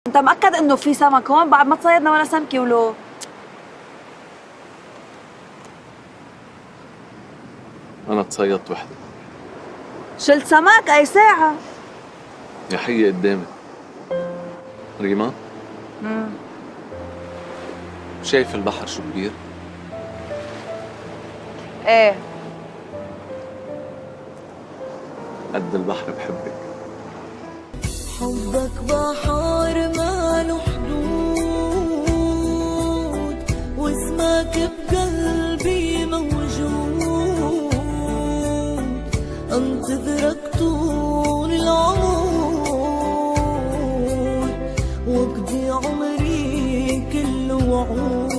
انت مأكد انه في سمك هون؟ بعد ما تصيدنا ولا سمكة ولو. انا تصيدت وحده. شلت سمك اي ساعة؟ يا حية قدامي. ريما. شايف البحر شو كبير؟ ايه. قد البحر بحبك. حبك بحر ما له حدود، واسمك بقلبي موجود، انتظرك طول العمر، وابدي عمري كله وعود.